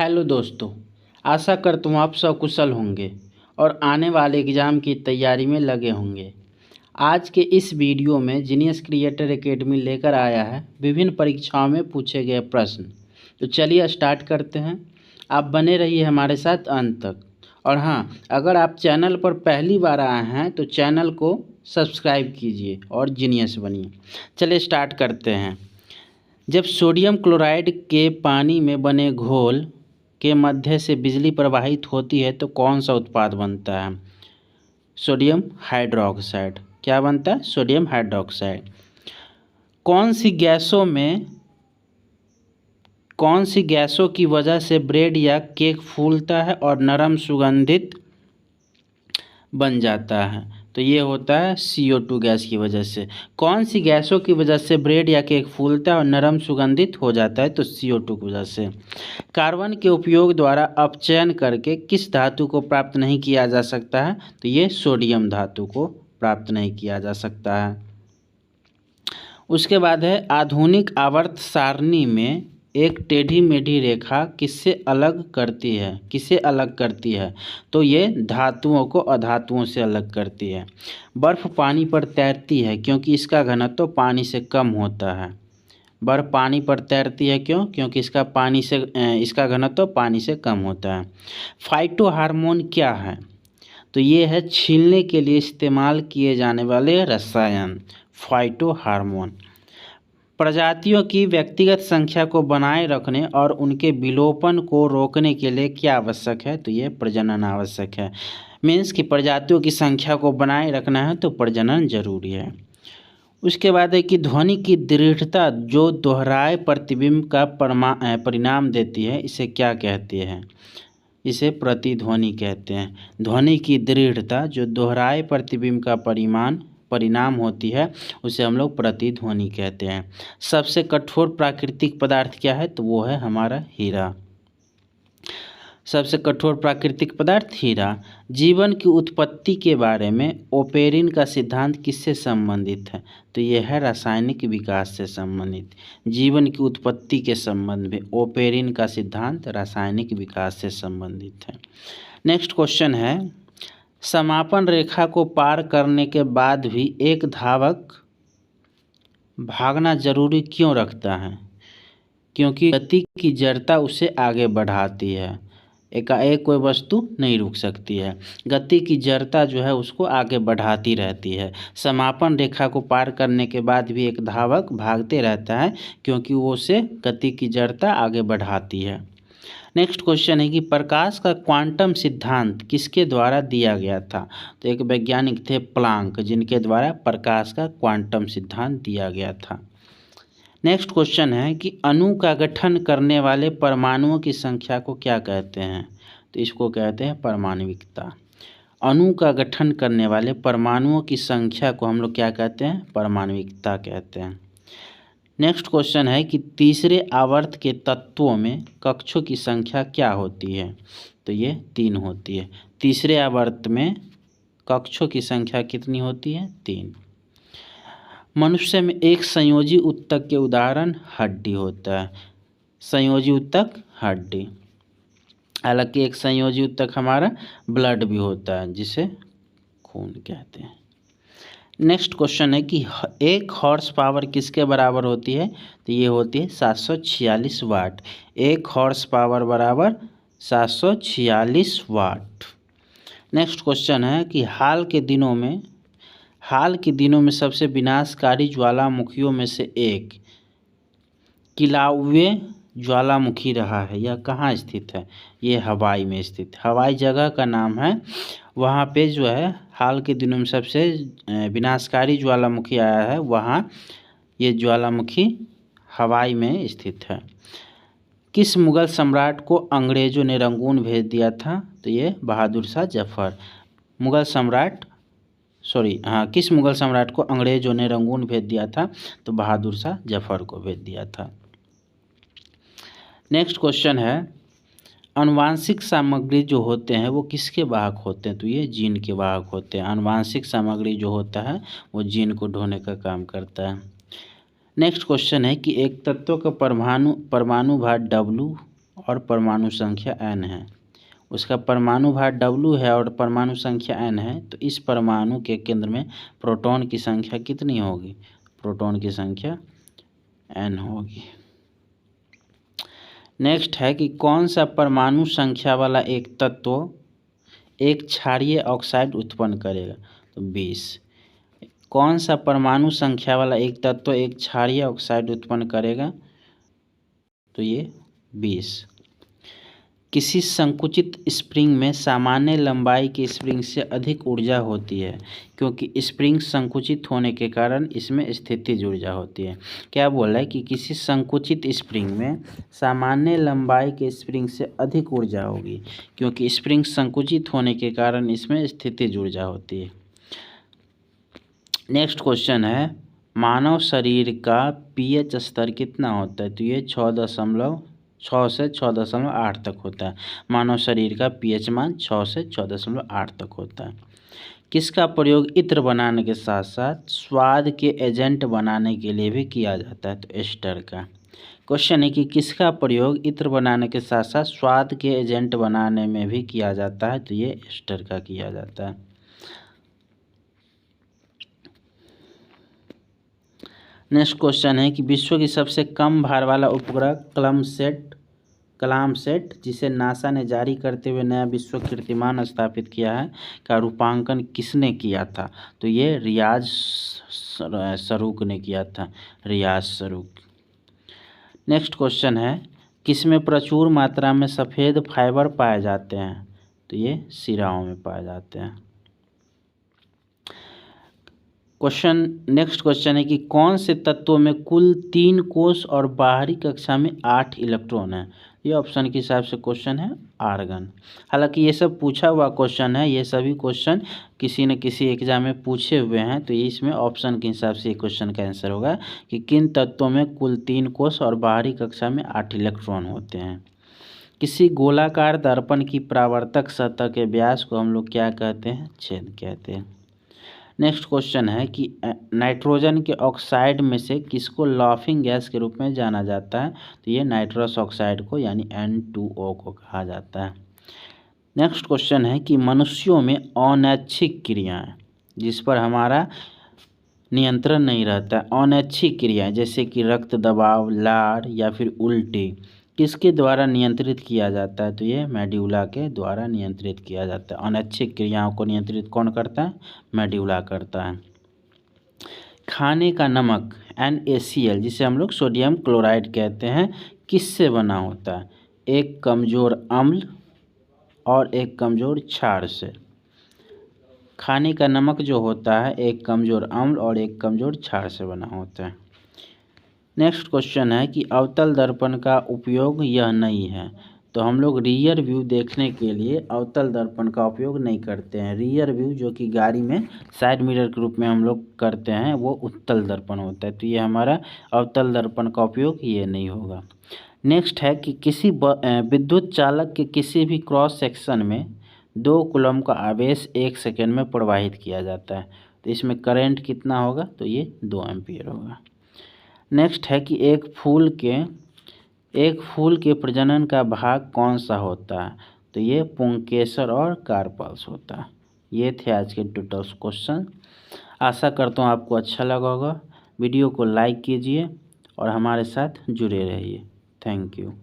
Hello दोस्तों, आशा करता हूँ आप सकुशल होंगे और आने वाले एग्ज़ाम की तैयारी में लगे होंगे। आज के इस वीडियो में जीनियस क्रिएटर एकेडमी लेकर आया है विभिन्न परीक्षाओं में पूछे गए प्रश्न। तो चलिए स्टार्ट करते हैं। आप बने रहिए हमारे साथ अंत तक। और हाँ, अगर आप चैनल पर पहली बार आए हैं तो चैनल को सब्सक्राइब कीजिए और जीनियस बनिए। चलिए स्टार्ट करते हैं। जब सोडियम क्लोराइड के पानी में बने घोल के मध्य से बिजली प्रवाहित होती है तो कौन सा उत्पाद बनता है? Sodium hydroxide. क्या बनता है? Sodium hydroxide. कौन सी गैसों की वजह से ब्रेड या केक फूलता है और नरम सुगंधित बन जाता है? तो ये होता है CO2 गैस की वजह से। कौन सी गैसों की वजह से ब्रेड या केक फूलता है और नरम सुगंधित हो जाता है? तो CO2 की वजह से। कार्बन के उपयोग द्वारा अपचयन करके किस धातु को प्राप्त नहीं किया जा सकता है? तो ये सोडियम धातु को प्राप्त नहीं किया जा सकता है। उसके बाद है आधुनिक आवर्त सारणी में एक टेढ़ी मेढ़ी रेखा किससे अलग करती है? तो ये धातुओं को अधातुओं से अलग करती है। बर्फ़ पानी पर तैरती है क्योंकि इसका घनत्व पानी से कम होता है। बर्फ़ पानी पर तैरती है क्यों? क्योंकि इसका घनत्व पानी से कम होता है। फाइटो हार्मोन क्या है? तो ये है छीलने के लिए इस्तेमाल किए जाने वाले रसायन, फाइटो हार्मोन। प्रजातियों की व्यक्तिगत संख्या को बनाए रखने और उनके विलोपन को रोकने के लिए क्या आवश्यक है? तो ये प्रजनन आवश्यक है। मीन्स कि प्रजातियों की संख्या को बनाए रखना है तो प्रजनन जरूरी है। उसके बाद है कि ध्वनि की दृढ़ता जो दोहराए प्रतिबिंब का परिणाम देती है, इसे क्या कहते हैं? इसे प्रतिध्वनि कहते हैं। ध्वनि की दृढ़ता जो दोहराए प्रतिबिंब का परिणाम होती है उसे हम लोग प्रतिध्वनि कहते हैं। सबसे कठोर प्राकृतिक पदार्थ क्या है? तो वो है हमारा हीरा। सबसे कठोर प्राकृतिक पदार्थ हीरा। जीवन की उत्पत्ति के बारे में ओपेरिन का सिद्धांत किससे संबंधित है? तो यह है रासायनिक विकास से संबंधित। जीवन की उत्पत्ति के संबंध में ओपेरिन का सिद्धांत रासायनिक विकास से संबंधित है। नेक्स्ट क्वेश्चन है, समापन रेखा को पार करने के बाद भी एक धावक भागना जरूरी क्यों रखता है? क्योंकि गति की जड़ता उसे आगे बढ़ाती है। एकाएक कोई वस्तु नहीं रुक सकती है। गति की जड़ता जो है उसको आगे बढ़ाती रहती है। समापन रेखा को पार करने के बाद भी एक धावक भागते रहता है क्योंकि वो उसे गति की जड़ता आगे बढ़ाती है। नेक्स्ट क्वेश्चन है कि प्रकाश का क्वांटम सिद्धांत किसके द्वारा दिया गया था? तो एक वैज्ञानिक थे प्लांक, जिनके द्वारा प्रकाश का क्वांटम सिद्धांत दिया गया था। नेक्स्ट क्वेश्चन है कि अणु का गठन करने वाले परमाणुओं की संख्या को क्या कहते हैं? तो इसको कहते हैं परमाणविकता। अणु का गठन करने वाले परमाणुओं की संख्या को हम लोग क्या कहते हैं? परमाणविकता कहते हैं। नेक्स्ट क्वेश्चन है कि तीसरे आवर्त के तत्वों में कक्षों की संख्या क्या होती है? तो ये 3 होती है। तीसरे आवर्त में कक्षों की संख्या कितनी होती है? 3। मनुष्य में एक संयोजी ऊतक के उदाहरण हड्डी होता है। संयोजी ऊतक हड्डी। हालांकि एक संयोजी ऊतक हमारा ब्लड भी होता है जिसे खून कहते हैं। नेक्स्ट क्वेश्चन है कि एक हॉर्स पावर किसके बराबर होती है? तो ये होती है 746 वाट। एक हॉर्स पावर बराबर 746 वाट। नेक्स्ट क्वेश्चन है कि हाल के दिनों में सबसे विनाशकारी ज्वालामुखियों में से एक किलाउवे ज्वालामुखी रहा है। यह कहाँ स्थित है? ये हवाई में स्थित। हवाई जगह का नाम है। वहाँ पे जो है हाल के दिनों में सबसे विनाशकारी ज्वालामुखी आया है, वहाँ ये ज्वालामुखी हवाई में स्थित है। किस मुग़ल सम्राट को अंग्रेज़ों ने रंगून भेज दिया था? तो ये बहादुर शाह जफ़र। किस मुग़ल सम्राट को अंग्रेज़ों ने रंगून भेज दिया था? तो बहादुर शाह जफ़र को भेज दिया था। नेक्स्ट क्वेश्चन है, आनुवांशिक सामग्री जो होते हैं वो किसके वाहक होते हैं? तो ये जीन के वाहक होते हैं। आनुवांशिक सामग्री जो होता है वो जीन को ढोने का काम करता है। नेक्स्ट क्वेश्चन है कि एक तत्व का परमाणु भार W और परमाणु संख्या n है, उसका परमाणु भार W है और परमाणु संख्या n है, तो इस परमाणु के केंद्र में प्रोटॉन की संख्या कितनी होगी? प्रोटॉन की संख्या n होगी। नेक्स्ट है कि कौन सा परमाणु संख्या वाला एक तत्व एक क्षारीय ऑक्साइड उत्पन्न करेगा? तो 20। कौन सा परमाणु संख्या वाला एक तत्व एक क्षारीय ऑक्साइड उत्पन्न करेगा? तो ये 20। किसी संकुचित स्प्रिंग में सामान्य लंबाई की स्प्रिंग से अधिक ऊर्जा होती है क्योंकि स्प्रिंग संकुचित होने के कारण इसमें स्थितिज ऊर्जा होती है। क्या बोल रहा है कि किसी संकुचित स्प्रिंग में सामान्य लंबाई के स्प्रिंग से अधिक ऊर्जा होगी क्योंकि स्प्रिंग संकुचित होने के कारण इसमें स्थितिज ऊर्जा होती है। नेक्स्ट क्वेश्चन है, मानव शरीर का pH स्तर कितना होता है? तो ये 6 से 6.8 तक होता है। मानव शरीर का pH मान 6 से 6.8 तक होता है। किसका प्रयोग इत्र बनाने के साथ साथ स्वाद के एजेंट बनाने के लिए भी किया जाता है? तो एस्टर का। क्वेश्चन है कि किसका प्रयोग इत्र बनाने के साथ साथ स्वाद के एजेंट बनाने में भी किया जाता है? तो ये एस्टर का किया जाता है। नेक्स्ट क्वेश्चन है कि विश्व की सबसे कम भार वाला उपग्रह कलामसैट जिसे नासा ने जारी करते हुए नया विश्व कीर्तिमान स्थापित किया है, का रूपांकन किसने किया था? तो ये रियाज सरूक ने किया था, रियाज सरूक। नेक्स्ट क्वेश्चन है, किसमें प्रचुर मात्रा में सफ़ेद फाइबर पाए जाते हैं? तो ये सिराओं में पाए जाते हैं। नेक्स्ट क्वेश्चन है कि कौन से तत्वों में कुल 3 कोष और बाहरी कक्षा में 8 इलेक्ट्रॉन है? ये ऑप्शन के हिसाब से क्वेश्चन है आर्गन। हालांकि ये सब पूछा हुआ क्वेश्चन है, ये सभी क्वेश्चन किसी न किसी एग्जाम में पूछे हुए हैं, तो इसमें ऑप्शन के हिसाब से क्वेश्चन का आंसर होगा कि किन तत्वों में कुल 3 कोष और बाहरी कक्षा में 8 इलेक्ट्रॉन होते हैं। किसी गोलाकार दर्पण की परावर्तक सतह के व्यास को हम लोग क्या कहते हैं? छेद कहते हैं। नेक्स्ट क्वेश्चन है कि नाइट्रोजन के ऑक्साइड में से किसको लाफिंग गैस के रूप में जाना जाता है? तो ये नाइट्रस ऑक्साइड को यानी N2O को कहा जाता है। नेक्स्ट क्वेश्चन है कि मनुष्यों में अनैच्छिक क्रियाएं जिस पर हमारा नियंत्रण नहीं रहता है, अनैच्छिक क्रियाएं जैसे कि रक्त दबाव, लार या फिर उल्टी, किसके द्वारा नियंत्रित किया जाता है? तो ये मेड्यूला के द्वारा नियंत्रित किया जाता है। अनैच्छिक क्रियाओं को नियंत्रित कौन करता है? मेड्यूला करता है। खाने का नमक NaCl जिसे हम लोग सोडियम क्लोराइड कहते हैं, किससे बना होता है? एक कमज़ोर अम्ल और एक कमज़ोर क्षार से। खाने का नमक जो होता है एक कमज़ोर अम्ल और एक कमज़ोर क्षार से बना होता है। नेक्स्ट क्वेश्चन है कि अवतल दर्पण का उपयोग यह नहीं है, तो हम लोग रियर व्यू देखने के लिए अवतल दर्पण का उपयोग नहीं करते हैं। रियर व्यू जो कि गाड़ी में साइड मिरर के रूप में हम लोग करते हैं वो उत्तल दर्पण होता है, तो ये हमारा अवतल दर्पण का उपयोग ये नहीं होगा। नेक्स्ट है कि किसी विद्युत चालक के किसी भी क्रॉस सेक्शन में 2 कूलम का आवेश 1 सेकेंड में प्रवाहित किया जाता है, तो इसमें करंट कितना होगा? तो ये 2 एम्पीयर होगा। नेक्स्ट है कि एक फूल के प्रजनन का भाग कौन सा होता है? तो ये पुंकेसर और कार्पल्स होता है। ये थे आज के टोटल क्वेश्चन। आशा करता हूँ आपको अच्छा लगा होगा। वीडियो को लाइक कीजिए और हमारे साथ जुड़े रहिए। Thank you.